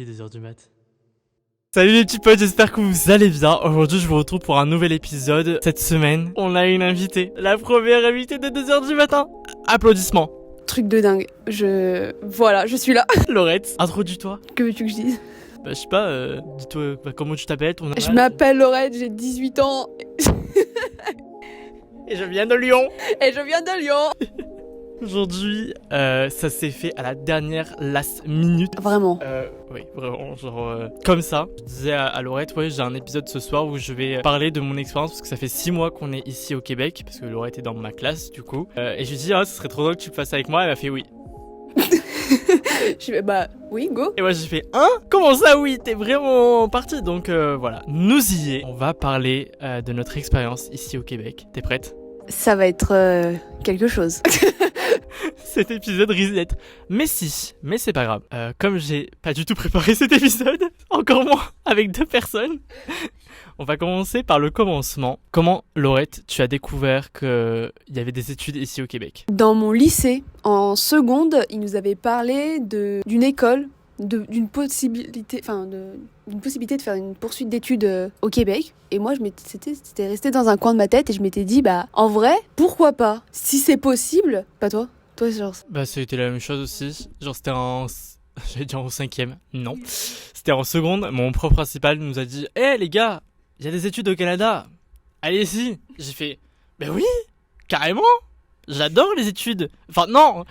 2h du mat. Salut les petits potes, j'espère que vous allez bien. Aujourd'hui, je vous retrouve pour un nouvel épisode. Cette semaine, on a une invitée. La première invitée de 2h du matin. Applaudissements. Truc de dingue. Voilà, je suis là. Laurette, introduis-toi. Que veux-tu que je dise? Je sais pas, dis-toi comment tu t'appelles, ton âge. Je m'appelle Laurette, j'ai 18 ans. Et je viens de Lyon. Et je viens de Lyon. Aujourd'hui, ça s'est fait à la dernière last minute. Vraiment. Oui, vraiment, genre comme ça. Je disais à Laurette, ouais, j'ai un épisode ce soir où je vais parler de mon expérience parce que ça fait 6 mois qu'on est ici au Québec, parce que Laurette est dans ma classe du coup. Et je lui dis, ce serait trop drôle que tu le fasses avec moi. Elle m'a fait oui. Je fais oui, go. Et moi j'ai fait, comment ça oui, t'es vraiment parti. Donc voilà, nous y est. On va parler de notre expérience ici au Québec. T'es prête? Ça va être quelque chose. Cet épisode risque d'être mais c'est pas grave. Comme j'ai pas du tout préparé cet épisode, encore moins avec 2 personnes, on va commencer par le commencement. Comment, Laurette, tu as découvert qu'il y avait des études ici au Québec? Dans mon lycée, en seconde, ils nous avaient parlé d'une école, d'une possibilité de faire une poursuite d'études au Québec. Et moi, c'était resté dans un coin de ma tête et je m'étais dit, en vrai, pourquoi pas? Si c'est possible, pas toi? Toi, genre... C'était la même chose aussi. Genre, c'était j'allais dire en 5e. Non. C'était en seconde. Mon prof principal nous a dit, les gars, il y a des études au Canada. Allez-y. J'ai fait, oui, carrément. J'adore les études. Enfin, non.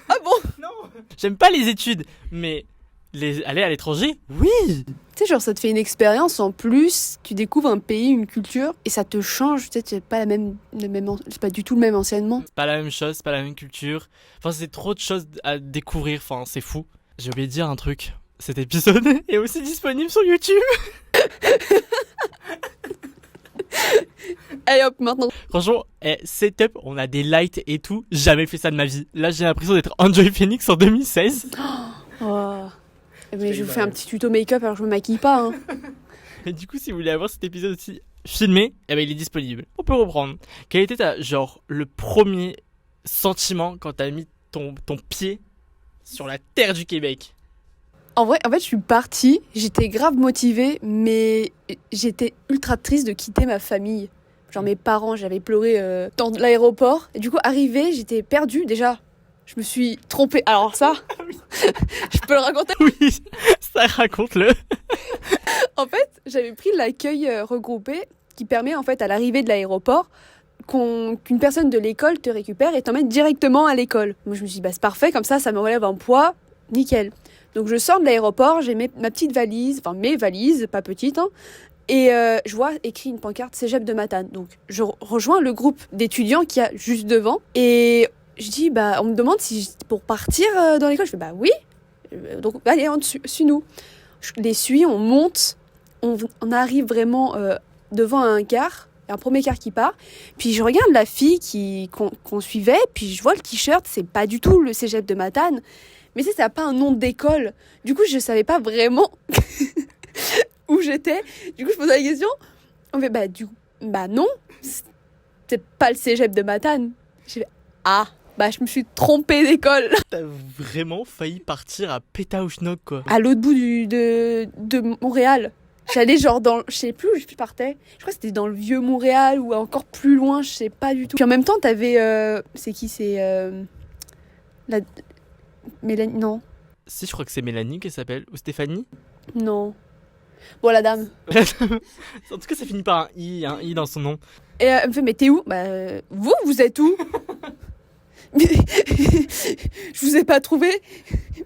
Ah bon? Non. J'aime pas les études. Mais aller à l'étranger, oui. Tu sais, genre, ça te fait une expérience en plus, tu découvres un pays, une culture, et ça te change, tu sais, c'est pas c'est pas du tout le même enseignement. C'est pas la même chose, c'est pas la même culture. Enfin, c'est trop de choses à découvrir, enfin, c'est fou. J'ai oublié de dire un truc. Cet épisode est aussi disponible sur YouTube. Allez hop, maintenant. Franchement, setup, on a des lights et tout. Jamais fait ça de ma vie. Là, j'ai l'impression d'être Enjoy Phoenix en 2016. Oh. Mais je vous fais un petit tuto make-up alors je me maquille pas. Et du coup, si vous voulez avoir cet épisode aussi filmé, il est disponible. On peut reprendre. Quel était le premier sentiment quand t'as mis ton pied sur la terre du Québec? En fait, je suis partie, j'étais grave motivée, mais j'étais ultra triste de quitter ma famille. Genre mes parents, j'avais pleuré dans l'aéroport. Et du coup, arrivée, j'étais perdue déjà. Je me suis trompée. Alors ça, je peux le raconter? Oui, ça raconte-le. En fait, j'avais pris l'accueil regroupé qui permet en fait à l'arrivée de l'aéroport qu'une personne de l'école te récupère et t'emmène directement à l'école. Moi, je me suis dit, c'est parfait, comme ça me relève un poids, nickel. Donc je sors de l'aéroport, j'ai ma petite valise, enfin mes valises, pas petites, et je vois écrit une pancarte Cégep de Matane. Donc je rejoins le groupe d'étudiants qu'il y a juste devant et je dis, on me demande si pour partir dans l'école. Je fais, oui. Donc, allez, suis-nous. Je les suis, on monte. On arrive vraiment devant un car. Un premier car qui part. Puis, je regarde la fille qu'on suivait. Puis, je vois le t-shirt. C'est pas du tout le cégep de Matane. Mais ça n'a pas un nom d'école. Du coup, je savais pas vraiment où j'étais. Du coup, je posais la question. On fait, non. C'est pas le cégep de Matane. J'ai fait, je me suis trompée d'école. T'as vraiment failli partir à Pétaouchnok, quoi. À l'autre bout de Montréal. J'allais genre je sais plus où je partais. Je crois que c'était dans le vieux Montréal ou encore plus loin, je sais pas du tout. Puis en même temps, t'avais... c'est qui? C'est... Mélanie? Non. Si, je crois que c'est Mélanie qu'elle s'appelle. Ou Stéphanie? Non. Bon, la dame. En tout cas, ça finit par un I dans son nom. Et elle me fait, mais t'es où? Vous êtes où? Je vous ai pas trouvé.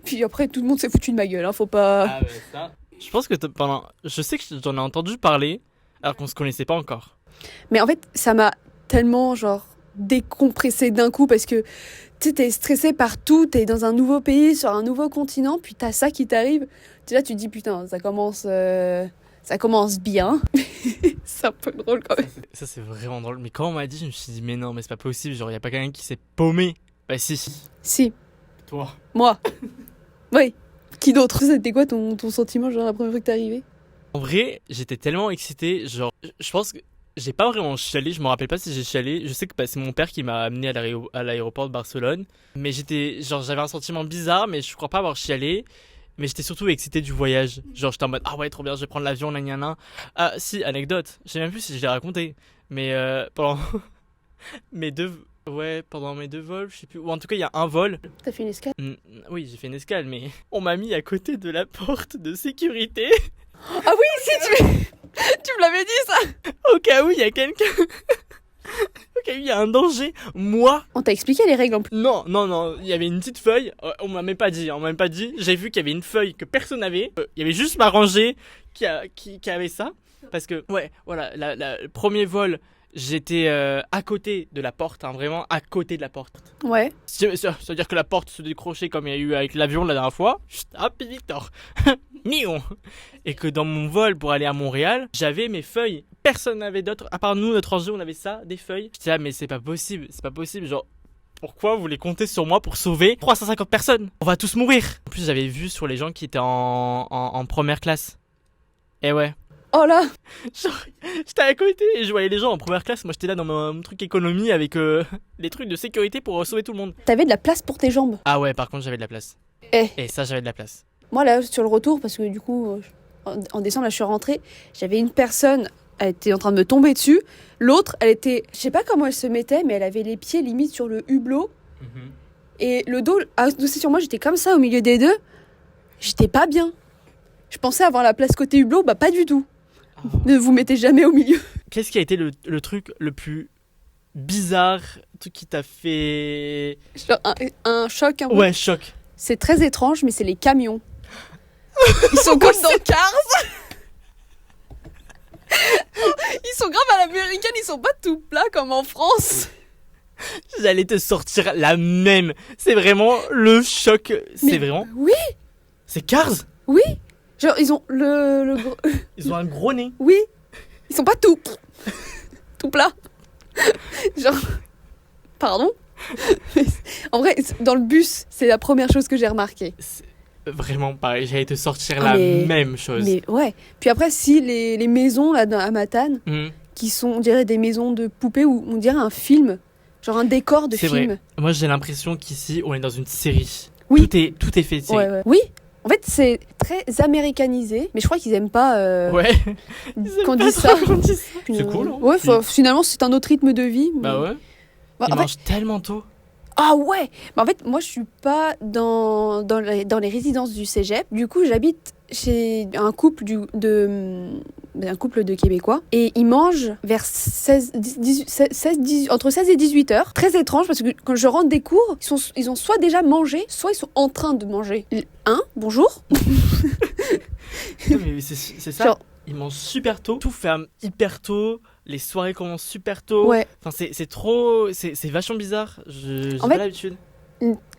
Puis après tout le monde s'est foutu de ma gueule, faut pas. Ça. Je pense que je sais que j'en ai entendu parler alors qu'on se connaissait pas encore. Mais en fait, ça m'a tellement décompressé d'un coup parce que tu sais, t'es stressé partout, t'es dans un nouveau pays, sur un nouveau continent, puis t'as ça qui t'arrive. Là, tu te dis putain, ça commence bien. C'est un peu drôle quand même. Ça c'est vraiment drôle. Mais quand on m'a dit, je me suis dit mais non, mais c'est pas possible. Genre y a pas quelqu'un qui s'est paumé. Si. Si. Toi. Moi. Oui. Qui d'autre? C'était quoi ton sentiment la première fois que t'es arrivé? En vrai, j'étais tellement excité. Genre, je pense que j'ai pas vraiment chialé. Je me rappelle pas si j'ai chialé. Je sais que c'est mon père qui m'a amené à l'aéroport de Barcelone. Mais j'avais un sentiment bizarre, mais je crois pas avoir chialé. Mais j'étais surtout excité du voyage. Genre, j'étais en mode, ah ouais, trop bien, je vais prendre l'avion, nan, nan, nan. Ah, si, anecdote. Je sais même plus si je l'ai raconté. Mais pendant mes deux... Ouais, pendant mes 2 vols, je sais plus. Ou en tout cas, il y a un vol. T'as fait une escale? Oui, j'ai fait une escale, mais on m'a mis à côté de la porte de sécurité. Ah oui, si, tu me l'avais dit ça. Au cas où il y a quelqu'un... Au cas où il y a un danger. Moi... On t'a expliqué les règles en plus. Non, il y avait une petite feuille. On m'a même pas dit. J'ai vu qu'il y avait une feuille que personne n'avait. Il y avait juste ma rangée qui avait ça. Parce que, ouais, voilà, le premier vol... J'étais à côté de la porte, hein, vraiment à côté de la porte. Ouais. Ça veut dire que la porte se décrochait comme il y a eu avec l'avion la dernière fois. Hop, Victor. Mion. Et que dans mon vol pour aller à Montréal, j'avais mes feuilles. Personne n'avait d'autres. À part nous, notre rangée, on avait ça, des feuilles. J'étais là, mais c'est pas possible. Genre, pourquoi vous voulez compter sur moi pour sauver 350 personnes? On va tous mourir. En plus, j'avais vu sur les gens qui étaient en première classe. Et ouais. Oh là. Genre, j'étais à côté et je voyais les gens en première classe. Moi, j'étais là dans mon truc économie avec les trucs de sécurité pour sauver tout le monde. T'avais de la place pour tes jambes. Ah ouais, par contre, j'avais de la place. Eh. Et ça, j'avais de la place. Moi, là, sur le retour, parce que du coup, en décembre, là, je suis rentrée, j'avais une personne, elle était en train de me tomber dessus. L'autre, elle était, je sais pas comment elle se mettait, mais elle avait les pieds limite sur le hublot. Et le dos adossé sur moi, j'étais comme ça au milieu des deux. J'étais pas bien. Je pensais avoir la place côté hublot, bah pas du tout. Oh. Ne vous mettez jamais au milieu. Qu'est-ce qui a été le truc le plus bizarre, tout qui t'a fait... Un choc un peu. Ouais, choc. C'est très étrange, mais c'est les camions. Ils sont comme dans Cars. Ils sont grave à l'américaine, ils sont pas tout plats comme en France. J'allais te sortir la même. C'est vraiment le choc. C'est vraiment... Oui. C'est Cars. Oui. Genre, ils ont Ils ont un gros nez. Oui. Ils sont pas tout plats. Genre... Pardon. En vrai, dans le bus, c'est la première chose que j'ai remarqué. C'est vraiment pareil, j'allais te sortir la même chose. Mais ouais. Puis après, si les maisons là à Matane, qui sont, on dirait des maisons de poupées ou on dirait un film, genre un décor de film. Vrai. Moi, j'ai l'impression qu'ici, on est dans une série. Oui. Tout est fait de série. Ouais. Oui. En fait, c'est très américanisé, mais je crois qu'ils aiment pas qu'on dise ça. C'est cool. Hein, ouais, finalement, c'est un autre rythme de vie. Mais... Bah ouais. Ils mangent tellement tôt. Ah ouais. Mais en fait, moi, je suis pas dans les résidences du cégep. Du coup, j'habite chez un couple de Québécois. Et ils mangent vers entre 16 et 18 heures. Très étrange, parce que quand je rentre des cours, ils ont soit déjà mangé, soit ils sont en train de manger. Bonjour. Mais c'est ça. Genre... Ils mangent super tôt. Tout ferme hyper tôt. Les soirées commencent super tôt. Ouais. Enfin, c'est trop... C'est vachement bizarre. J'ai pas l'habitude.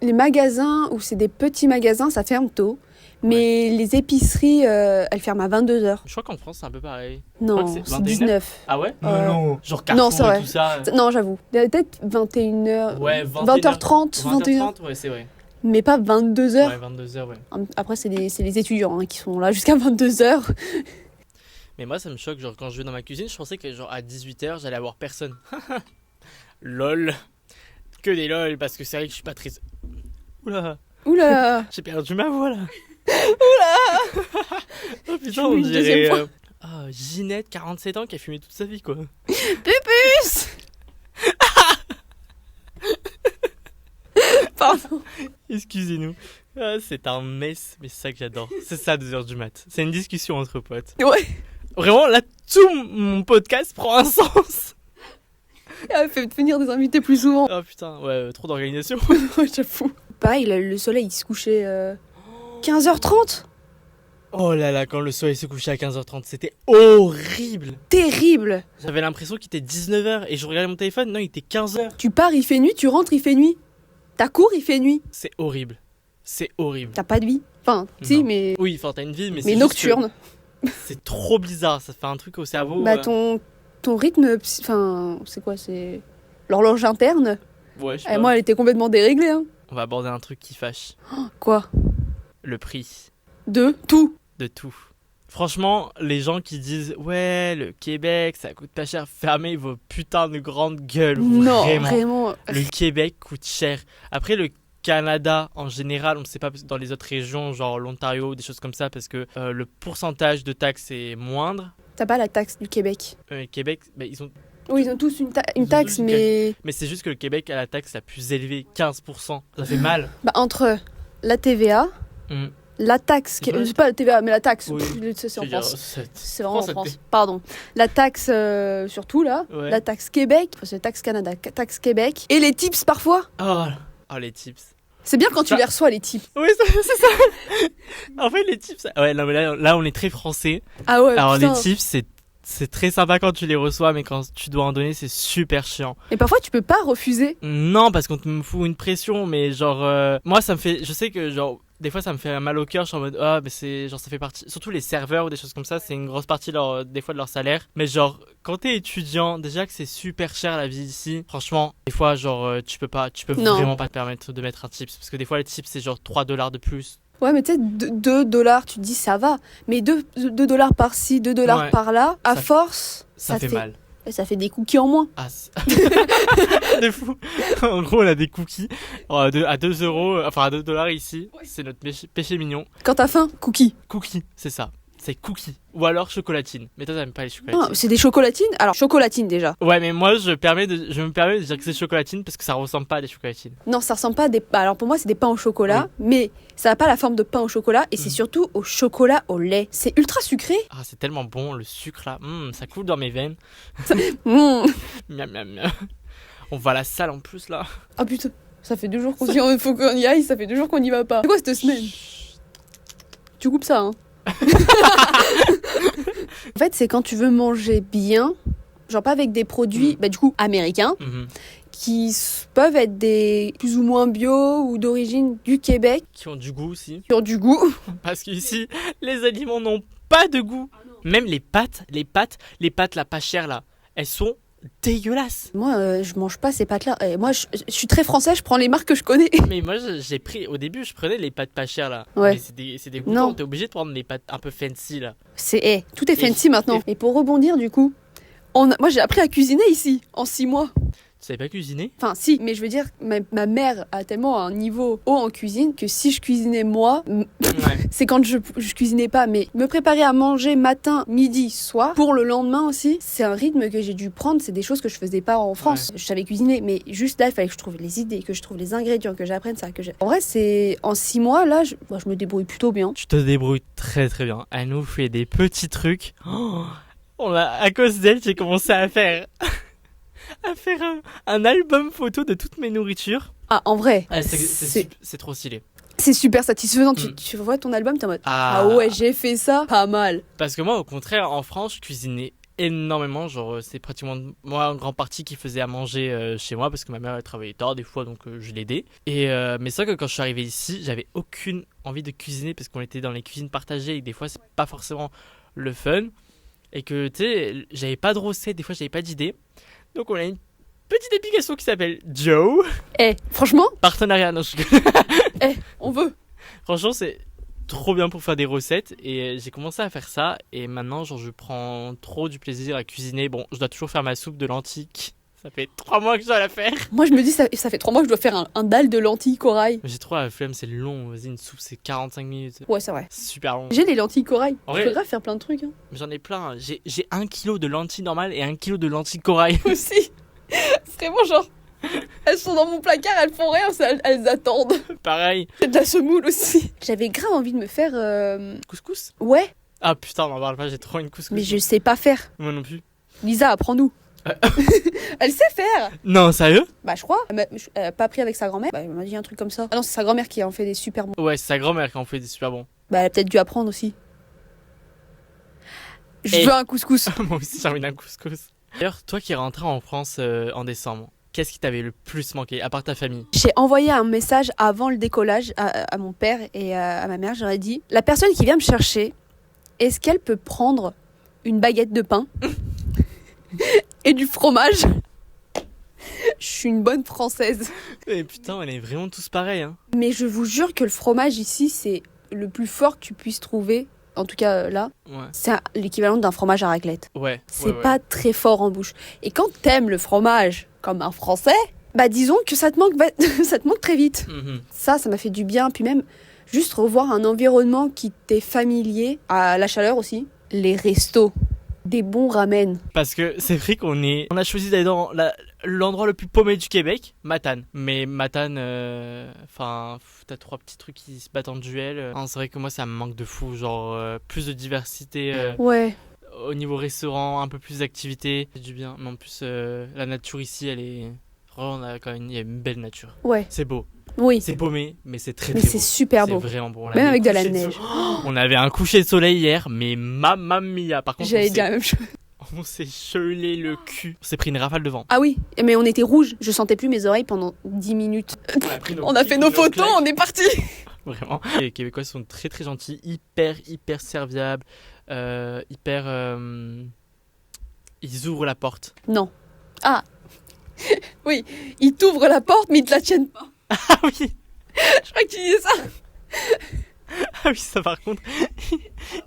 Les magasins, où c'est des petits magasins, ça ferme tôt. Mais les épiceries, elles ferment à 22h. Je crois qu'en France, c'est un peu pareil. Non, c'est 19. Ah ouais non. Genre Carrefour non, c'est vrai. Et tout ça. Non, j'avoue. Peut-être 21h. Ouais, 20h30. 20h30, ouais, c'est vrai. Mais pas 22h. Ouais, 22h, ouais. Après, c'est les étudiants qui sont là jusqu'à 22h. Mais moi, ça me choque. Genre, quand je vais dans ma cuisine, je pensais que genre à 18h, j'allais avoir personne. Lol. Que des lol, parce que c'est vrai que je suis pas très... Oula. J'ai perdu ma voix, là. Oula. Oh putain, on dirait... Ginette, 47 ans, qui a fumé toute sa vie, quoi. Pupus. Pardon. Excusez-nous. C'est un mess, mais c'est ça que j'adore. C'est ça, 2h du mat. C'est une discussion entre potes. Ouais. Vraiment, là, tout mon podcast prend un sens. Elle fait venir des invités plus souvent. Oh putain, ouais, trop d'organisation. Ouais, j'avoue. Pareil, le soleil, il se couchait 15h30. Oh là là, quand le soleil se couchait à 15h30, c'était horrible. Terrible. J'avais l'impression qu'il était 19h et je regardais mon téléphone, non, il était 15h. Tu pars, il fait nuit, tu rentres, il fait nuit. Ta cour, il fait nuit. C'est horrible. C'est horrible. T'as pas de vie. Enfin, si, mais... Oui, enfin, t'as une vie, mais c'est nocturne. C'est trop bizarre, ça fait un truc au cerveau. Bah, ton rythme... Enfin, c'est quoi, c'est... L'horloge interne. Ouais, je sais pas. Moi, elle était complètement déréglée, hein. On va aborder un truc qui fâche. Quoi? Le prix. De tout. De tout. Franchement, les gens qui disent « Ouais, le Québec, ça coûte pas cher », fermez vos putains de grandes gueules. Non, vraiment. vraiment. Le Québec coûte cher. Après, Canada en général, on ne sait pas dans les autres régions, genre l'Ontario, des choses comme ça, parce que le pourcentage de taxes est moindre. T'as pas la taxe du Québec. Québec, ils ont... Oui, ils ont tous une Ils ont taxe, tous une mais Mais c'est juste que le Québec a la taxe la plus élevée, 15%. Ça fait mal. bah, entre la TVA, Mm. la taxe, C'est pas la c'est pas la TVA, mais la taxe, Oui. c'est en Je veux dire, France. c'est- C'est vraiment en France, France. Pardon. La taxe, surtout là, Ouais. la taxe Québec, c'est la taxe Canada, taxe Québec, et les tips parfois. Oh, les tips. C'est bien quand tu Ça- les reçois, les tips. Oui, c'est ça. En fait, les tips... Ouais, non, mais là, on est très français. Ah ouais, Alors, putain. les tips, c'est très sympa quand tu les reçois, mais quand tu dois en donner, c'est super chiant. Et parfois, tu peux pas refuser. Non, parce qu'on me fout une pression, mais genre... moi, ça me fait... Je sais que, genre... Des fois, ça me fait mal au cœur. Je suis en mode, ah, mais c'est genre, ça fait partie. Surtout les serveurs ou des choses comme ça, c'est une grosse partie des fois de leur salaire. Mais genre, quand t'es étudiant, déjà que c'est super cher la vie ici. Franchement, des fois, genre, tu peux Non. vraiment pas te permettre de mettre un tips. Parce que des fois, les tips, c'est genre $3 de plus. Ouais, mais tu sais, 2 $, tu te dis ça va. Mais 2 $ par-ci, 2 $ Ouais. par-là, à Ça- force, Ça fait mal. ça fait des cookies en moins. Ah, de fou. En gros, on a des cookies à 2 euros, enfin à 2 dollars ici. C'est notre péché mignon. Quand t'as faim, cookies. Cookies, c'est ça. C'est cookies. Ou alors chocolatine. Mais toi, t'aimes pas les Non, chocolatines. c'est des chocolatines. Alors, chocolatines déjà. Ouais, mais moi, je me permets de dire que c'est chocolatine parce que ça ressemble pas à des chocolatines. Non, ça ressemble pas à des. Alors pour moi, c'est des pains au chocolat, mais ça n'a pas la forme de pain au chocolat et c'est surtout au chocolat au lait. C'est ultra sucré. Ah, c'est tellement bon, le sucre là. Ça coule dans mes veines. Mmh. Miam, miam, miam. On va à la salle en plus là. Ah putain, ça fait 2 jours qu'on dit faut qu'on y aille, ça fait 2 jours qu'on y va pas. C'est quoi cette semaine? Tu coupes ça, hein. En fait, c'est quand tu veux manger bien, genre pas avec des produits, bah du coup, américains, Mhm. qui peuvent être des plus ou moins bio ou d'origine du Québec, Qui ont du goût aussi. qui ont du goût. Parce qu'ici, les aliments n'ont pas de goût. Même les pâtes là pas chères là, elles sont dégueulasses. Moi, je mange pas ces pâtes-là. Moi, je suis très français, je prends les marques que je connais. Mais moi, j'ai pris, au début, je prenais les pâtes pas chères là. Ouais. Mais c'est dégoûtant, Non. t'es obligé de prendre les pâtes un peu fancy là. Tout est fancy maintenant. Et pour rebondir, du coup, moi j'ai appris à cuisiner ici, en 6 mois. Tu savais pas cuisiner? Enfin, si, mais je veux dire, ma mère a tellement un niveau haut en cuisine que si je cuisinais moi, Ouais. c'est quand je cuisinais pas, mais me préparer à manger matin, midi, soir, pour le lendemain aussi, c'est un rythme que j'ai dû prendre, c'est des choses que je faisais pas en France. Je savais cuisiner, mais juste là, il fallait que je trouve les idées, que je trouve les ingrédients, que j'apprenne ça, En vrai, c'est en 6 mois, là, je me débrouille plutôt bien. Tu te débrouilles très très bien. Elle nous fait des petits trucs. À cause d'elle, j'ai commencé à faire un album photo de toutes mes nourritures. Ah, en vrai, Ah, c'est c'est trop stylé. c'est super satisfaisant. Mm. Tu vois ton album, t'es en mode, Ah. ah ouais, j'ai fait ça, pas mal. Parce que moi, au contraire, en France, je cuisinais énormément. Genre, c'est pratiquement moi en grande partie qui faisait à manger chez moi parce que ma mère elle travaillait tard des fois, donc je l'aidais. Mais c'est vrai que quand je suis arrivé ici, j'avais aucune envie de cuisiner parce qu'on était dans les cuisines partagées et des fois c'est pas forcément le fun. Et que tu sais, j'avais pas de recettes, des fois j'avais pas d'idées. Donc on a une petite application qui s'appelle Joe. Franchement, Partenariat, non, on veut. franchement, c'est trop bien pour faire des recettes et j'ai commencé à faire ça et maintenant genre je prends trop du plaisir à cuisiner. Bon, je dois toujours faire ma soupe de lentilles. Ça fait 3 mois que je dois la faire. Moi, je me dis, ça fait 3 mois que je dois faire un dalle de lentilles corail. J'ai trop la flemme, c'est long. Vas-y, une soupe c'est 45 minutes. Ouais, c'est vrai. C'est super long. J'ai les lentilles corail. En Je vrai- peux grave faire plein de trucs. Hein. Mais j'en ai plein. J'ai 1 kilo de lentilles normales et 1 kilo de lentilles corail. Aussi. C'est vraiment genre. Elles sont dans mon placard, elles font rien, elles attendent. Pareil. C'est de la semoule aussi. J'avais grave envie de me faire. Couscous. Ouais, Ah putain, on en parle pas, j'ai trop une couscous. mais je sais pas faire. Moi non plus. Lisa, apprends-nous. Elle sait faire. Non, sérieux? Bah, je crois. Elle a pas appris avec sa grand-mère. Bah, elle m'a dit un truc comme ça. Ah non, c'est sa grand-mère qui en fait des super bons. Ouais, c'est sa grand-mère qui en fait des super bons. Bah, elle a peut-être dû apprendre aussi. Je Et- veux un couscous. Moi aussi, j'ai envie d'un couscous. D'ailleurs, toi qui es rentré en France en décembre, qu'est-ce qui t'avait le plus manqué, à part ta famille? J'ai envoyé un message avant le décollage à mon père et à ma mère. J'aurais dit, la personne qui vient me chercher, est-ce qu'elle peut prendre une baguette de pain et du fromage? Je suis une bonne Française. Et putain, on est vraiment tous pareils, hein. Mais je vous jure que le fromage ici, c'est le plus fort que tu puisses trouver. En tout cas, là, Ouais. c'est l'équivalent d'un fromage à raclette. Ouais. C'est pas très fort en bouche. Et quand t'aimes le fromage comme un Français, Bah disons que ça te manque, ça te manque très vite. Mhm. Ça m'a fait du bien. Puis même, juste revoir un environnement qui t'est familier, à la chaleur aussi. Les restos, des bons ramen. Parce que c'est vrai on a choisi d'aller dans l'endroit le plus paumé du Québec, Matane. Mais Matane, t'as 3 petits trucs qui se battent en duel. C'est vrai que moi ça me manque de fou, genre plus de diversité Ouais, au niveau restaurant, un peu plus d'activité, c'est du bien. Mais en plus la nature ici, elle est vraiment, il y a une belle nature. ouais, C'est beau, oui. c'est paumé, mais c'est très Mais très c'est beau. super C'est beau. vraiment beau. On Même avait avec de la coucher neige. On avait un coucher de soleil hier, mais mamma mia. Par contre, J'allais dire la même chose. on s'est gelé le cul. On s'est pris une rafale de vent. Ah oui, mais on était rouge. Je sentais plus mes oreilles pendant 10 minutes. On a fait nos photos, on est parti. Vraiment. Les Québécois sont très très gentils, hyper serviables, ils ouvrent la porte. Non. Ah. Oui, ils t'ouvrent la porte, mais ils te la tiennent pas. Ah oui. Je crois que tu disais ça. Ah oui, ça par contre,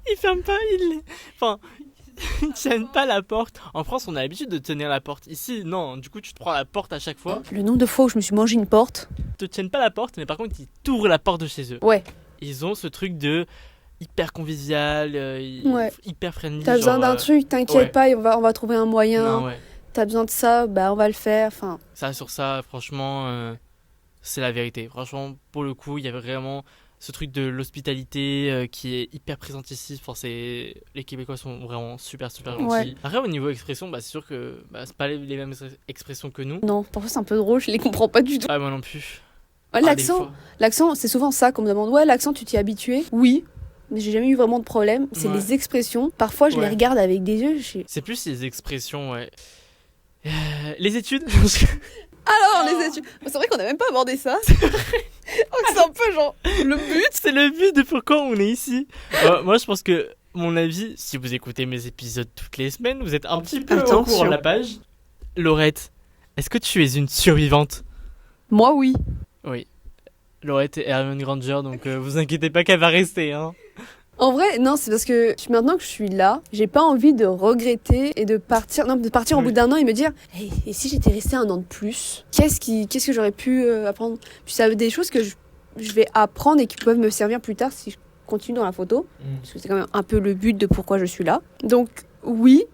ils ferment pas, ils tiennent pas la porte. En France, on a l'habitude de tenir la porte. Ici, non. Du coup, tu te prends la porte à chaque fois. Le nombre de fois où je me suis mangé une porte. Ils te tiennent pas la porte, mais par contre, ils t'ouvrent la porte de chez eux. Ouais. Ils ont ce truc de hyper convivial, Ouais. hyper friendly. T'as besoin d'un truc, t'inquiète ouais. pas, on va trouver un moyen. Non, ouais. T'as besoin de ça, bah on va le faire. Enfin, Ça, sur ça, franchement, c'est la vérité. Franchement, pour le coup, il y avait vraiment ce truc de l'hospitalité qui est hyper présente ici. Enfin, les Québécois sont vraiment super gentils. Ouais. Après, au niveau expression, c'est sûr que c'est pas les mêmes expressions que nous. non, parfois c'est un peu drôle, je les comprends pas du tout. Ah, moi non plus. Ouais, Ah, l'accent, c'est souvent ça qu'on me demande. Ouais, l'accent, tu t'y es habitué? Oui, mais j'ai jamais eu vraiment de problème. C'est Ouais. les expressions. Parfois, je les Ouais. regarde avec des yeux. C'est plus les expressions, ouais. Les études. Alors, les études. C'est vrai qu'on a même pas abordé ça. C'est un peu genre le but. C'est le but de pourquoi on est ici. Moi, je pense que, mon avis, si vous écoutez mes épisodes toutes les semaines, vous êtes un petit peu au Attention. courant de la page. Laurette, est-ce que tu es une survivante? Moi, oui. Oui. Laurette est Hermione Granger, donc vous inquiétez pas qu'elle va rester. Hein. En vrai, non, c'est parce que maintenant que je suis là, j'ai pas envie de regretter et de partir. Non, de partir au Oui. bout d'un an et me dire, hey, et si j'étais restée un an de plus, qu'est-ce que j'aurais pu apprendre? Puis ça des choses que je vais apprendre et qui peuvent me servir plus tard si je continue dans la photo. Parce que c'est quand même un peu le but de pourquoi je suis là. Donc oui,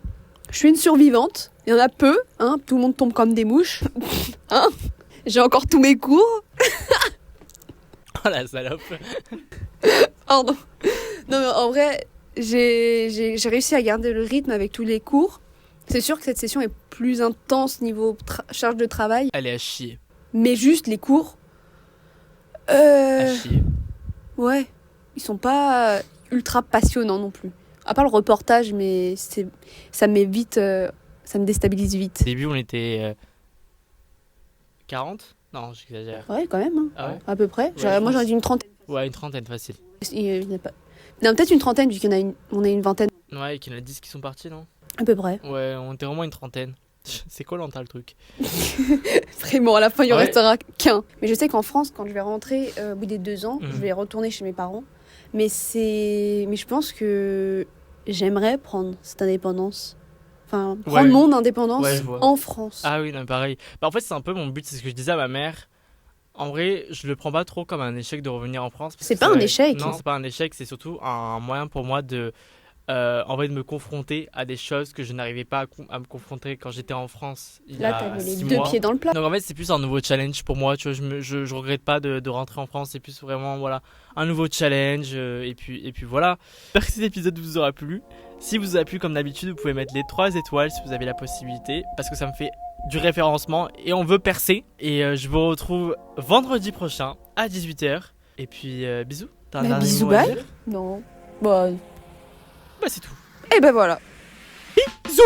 je suis une survivante. Il y en a peu, hein. Tout le monde tombe comme des mouches. Hein, j'ai encore tous mes cours. Oh la salope. Pardon. Non mais en vrai, j'ai réussi à garder le rythme avec tous les cours. C'est sûr que cette session est plus intense niveau charge de travail, Elle est à chier. mais juste les cours, À chier. ouais, ils sont pas ultra passionnants non plus. À part le reportage, mais ça me met vite, ça me déstabilise vite. Au début, on était 40? Non, j'exagère. Ouais, quand même, hein, Ah ouais? à peu près. je pense. Moi j'aurais dit une trentaine. Ouais, une trentaine, facile. Il n'y en a pas. Non, peut-être une trentaine, vu on a une vingtaine, Ouais, qu'il y en a 10 qui sont partis, non? à peu près. Ouais, on était vraiment une trentaine. C'est quoi l'anta le truc? Vraiment, à la fin, il en Ouais. restera qu'un. Mais je sais qu'en France, quand je vais rentrer au bout des 2 ans, Mhm. je vais retourner chez mes parents. Mais je pense que j'aimerais prendre cette indépendance. Enfin, prendre Ouais. mon indépendance Ouais, je vois. en France. Ah oui, non, pareil. En fait, c'est un peu mon but, c'est ce que je disais à ma mère. En vrai, je le prends pas trop comme un échec de revenir en France. parce C'est que pas un vrai- échec. Non, c'est pas un échec, c'est surtout un moyen pour moi de, en vrai, de me confronter à des choses que je n'arrivais pas à me confronter quand j'étais en France il y Là, a t'avais les 6 deux mois. pieds dans le plat. Donc en fait, c'est plus un nouveau challenge pour moi. Tu vois, je regrette pas de rentrer en France. C'est plus vraiment voilà un nouveau challenge. Et puis voilà. J'espère que cet épisode vous aura plu. Si vous a plu, comme d'habitude, vous pouvez mettre les 3 étoiles si vous avez la possibilité, parce que ça me fait du référencement et on veut percer. Et je vous retrouve vendredi prochain à 18h. Et puis bisous. T'as un Bah, dernier bisous, mot à bye. dire Non. Bah, Bah c'est tout. et ben voilà. Bisous.